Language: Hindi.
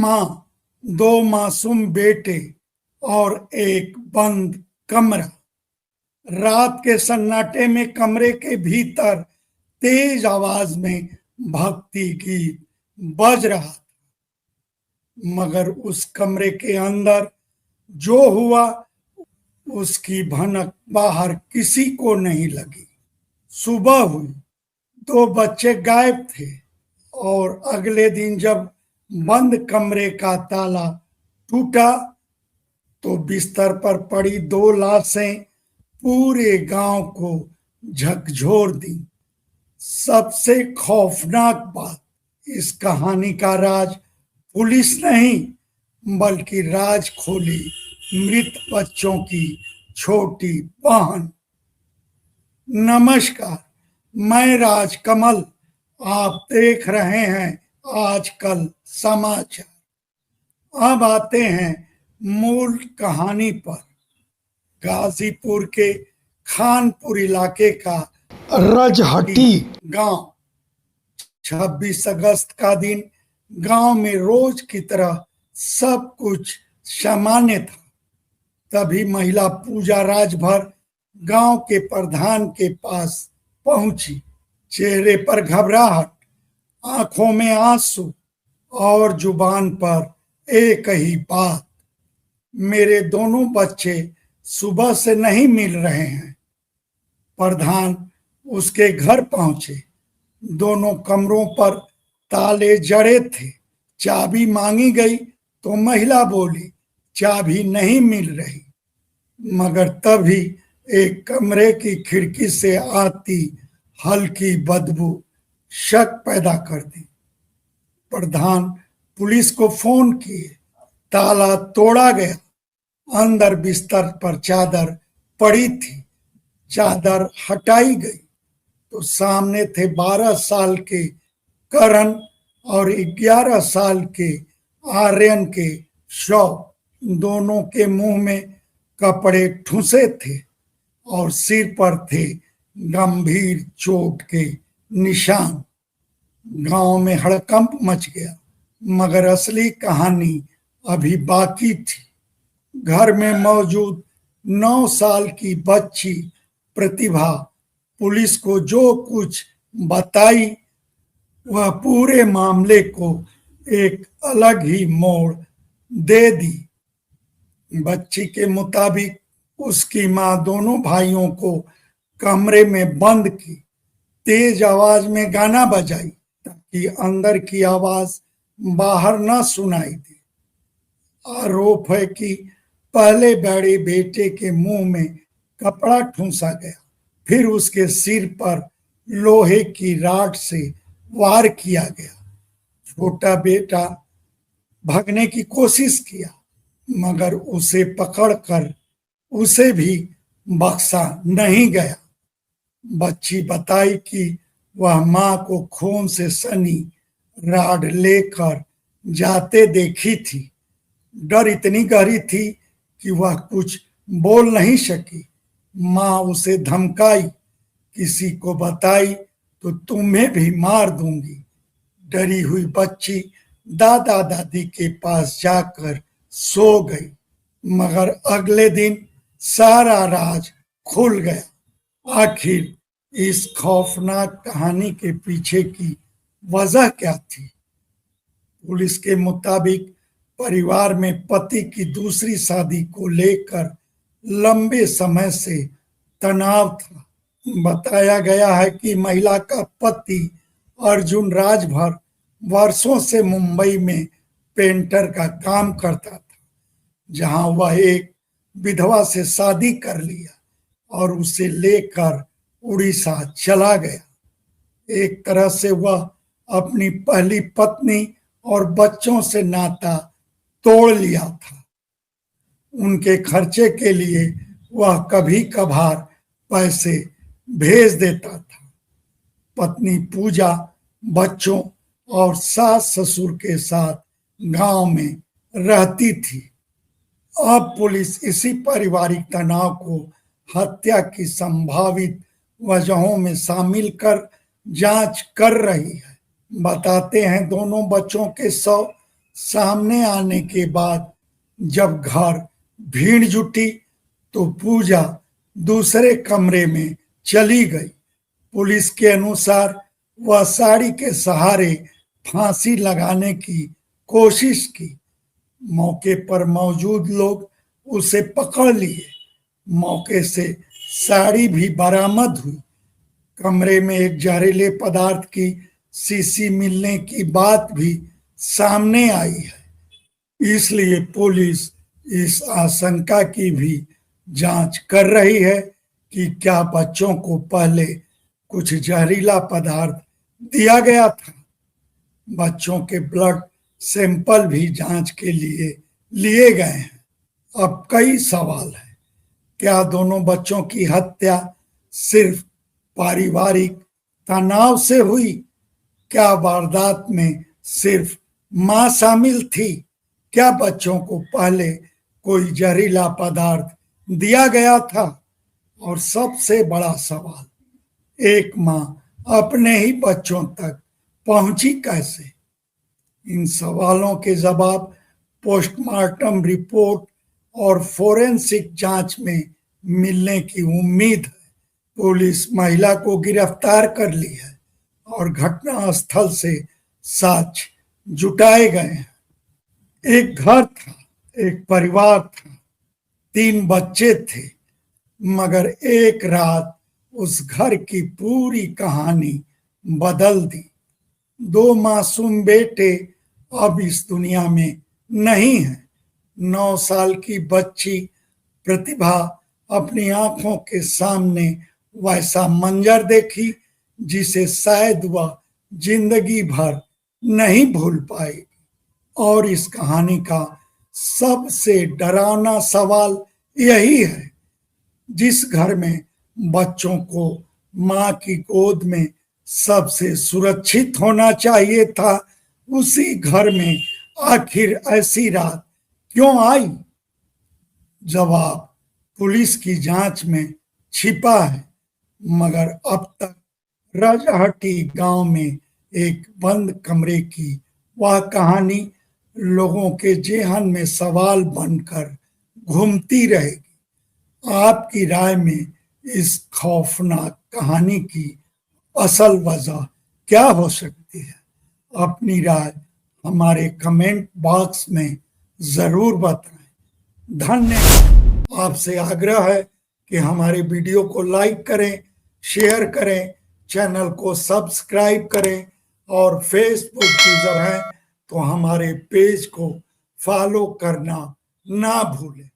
माँ, दो मासूम बेटे और एक बंद कमरा। रात के सन्नाटे में कमरे के भीतर तेज आवाज में भक्ति गीत बज रहा था, मगर उस कमरे के अंदर जो हुआ उसकी भनक बाहर किसी को नहीं लगी। सुबह हुई, दो बच्चे गायब थे और अगले दिन जब बंद कमरे का ताला टूटा तो बिस्तर पर पड़ी दो लाशें पूरे गांव को झकझोर दी। सबसे खौफनाक बात, इस कहानी का राज पुलिस नहीं बल्कि राज खोली मृत बच्चों की छोटी बहन। नमस्कार, मैं राज कमल। आप देख रहे हैं आजकल समाचार। अब आते हैं मूल कहानी पर। गाजीपुर के खानपुर इलाके का रजहटी गांव। 26 अगस्त का दिन गांव में रोज की तरह सब कुछ सामान्य था। तभी महिला पूजा राजभर गांव के प्रधान के पास पहुंची। चेहरे पर घबराहट, आंखों में आंसू और जुबान पर एक ही बात, मेरे दोनों बच्चे सुबह से नहीं मिल रहे हैं। प्रधान उसके घर पहुंचे। दोनों कमरों पर ताले जड़े थे। चाबी मांगी गई तो महिला बोली चाबी नहीं मिल रही, मगर तभी एक कमरे की खिड़की से आती हल्की बदबू शक पैदा कर दी। प्रधान पुलिस को फोन किए। ताला तोड़ा गया। अंदर बिस्तर पर चादर पड़ी थी। चादर हटाई गई तो सामने थे 12 साल के करण और 11 साल के आर्यन के शव। दोनों के मुंह में कपड़े ठूंसे थे और सिर पर थे गंभीर चोट के निशान। गांव में हड़कंप मच गया, मगर असली कहानी अभी बाकी थी। घर में मौजूद 9 साल की बच्ची प्रतिभा पुलिस को जो कुछ बताई वह पूरे मामले को एक अलग ही मोड़ दे दी। बच्ची के मुताबिक उसकी मां दोनों भाइयों को कमरे में बंद की, तेज आवाज में गाना बजाई ताकि अंदर की आवाज बाहर न सुनाई दे। आरोप है कि पहले बड़े बेटे के मुंह में कपड़ा ठूंसा गया, फिर उसके सिर पर लोहे की राड से वार किया गया। छोटा बेटा भागने की कोशिश किया, मगर उसे पकड़कर उसे भी बख्शा नहीं गया। बच्ची बताई कि वह मां को खून से सनी राड लेकर जाते देखी थी। डर इतनी गहरी थी कि वह कुछ बोल नहीं सकी। मां उसे धमकाई, किसी को बताई तो तुम्हें भी मार दूंगी। डरी हुई बच्ची दादा दादी के पास जाकर सो गई, मगर अगले दिन सारा राज खुल गया। आखिर इस खौफनाक कहानी के पीछे की वजह क्या थी? पुलिस के मुताबिक परिवार में पति की दूसरी शादी को लेकर लंबे समय से तनाव था। बताया गया है कि महिला का पति अर्जुन राजभर वर्षों से मुंबई में पेंटर का काम करता था, जहां वह एक विधवा से शादी कर लिया और उसे लेकर उड़ीसा चला गया। एक तरह से वह अपनी पहली पत्नी और बच्चों से नाता तोड़ लिया था। उनके खर्चे के लिए वह कभी कभार पैसे भेज देता था। पत्नी पूजा बच्चों और सास ससुर के साथ गांव में रहती थी। अब पुलिस इसी पारिवारिक तनाव को हत्या की संभावित वजहों में शामिल कर जांच कर रही है। बताते हैं दोनों बच्चों के शव सामने आने के बाद जब घर भीड़ जुटी तो पूजा दूसरे कमरे में चली गई। पुलिस के अनुसार वह साड़ी के सहारे फांसी लगाने की कोशिश की। मौके पर मौजूद लोग उसे पकड़ लिए। मौके से साड़ी भी बरामद हुई। कमरे में एक जहरीले पदार्थ की शीशी मिलने की बात भी सामने आई है। इसलिए पुलिस इस आशंका की भी जांच कर रही है कि क्या बच्चों को पहले कुछ जहरीला पदार्थ दिया गया था। बच्चों के ब्लड सैंपल भी जांच के लिए लिए गए हैं। अब कई सवाल हैं। क्या दोनों बच्चों की हत्या सिर्फ पारिवारिक तनाव से हुई? क्या वारदात में सिर्फ मां शामिल थी? क्या बच्चों को पहले कोई जहरीला पदार्थ दिया गया था? और सबसे बड़ा सवाल, एक मां अपने ही बच्चों तक पहुंची कैसे? इन सवालों के जवाब पोस्टमार्टम रिपोर्ट और फोरेंसिक जांच में मिलने की उम्मीद है। पुलिस महिला को गिरफ्तार कर ली है और घटना स्थल से साक्ष्य जुटाए गए हैं। एक घर था, एक परिवार था, 3 बच्चे थे, मगर एक रात उस घर की पूरी कहानी बदल दी। 2 मासूम बेटे अब इस दुनिया में नहीं है। 9 साल की बच्ची प्रतिभा अपनी आंखों के सामने वैसा मंजर देखी जिसे शायद वह जिंदगी भर नहीं भूल पाएगी। और इस कहानी का सबसे डरावना सवाल यही है, जिस घर में बच्चों को मां की गोद में सबसे सुरक्षित होना चाहिए था, उसी घर में आखिर ऐसी रात क्यों आई? जवाब पुलिस की जांच में छिपा है, मगर अब तक रजहटी गांव में एक बंद कमरे की वह कहानी लोगों के जेहन में सवाल बनकर घूमती रहेगी। आपकी राय में इस खौफनाक कहानी की असल वजह क्या हो सकती है? अपनी राय हमारे कमेंट बॉक्स में जरूर बताएं। धन्यवाद। आपसे आग्रह है कि हमारे वीडियो को लाइक करें, शेयर करें, चैनल को सब्सक्राइब करें और फेसबुक यूजर हैं तो हमारे पेज को फॉलो करना ना भूलें।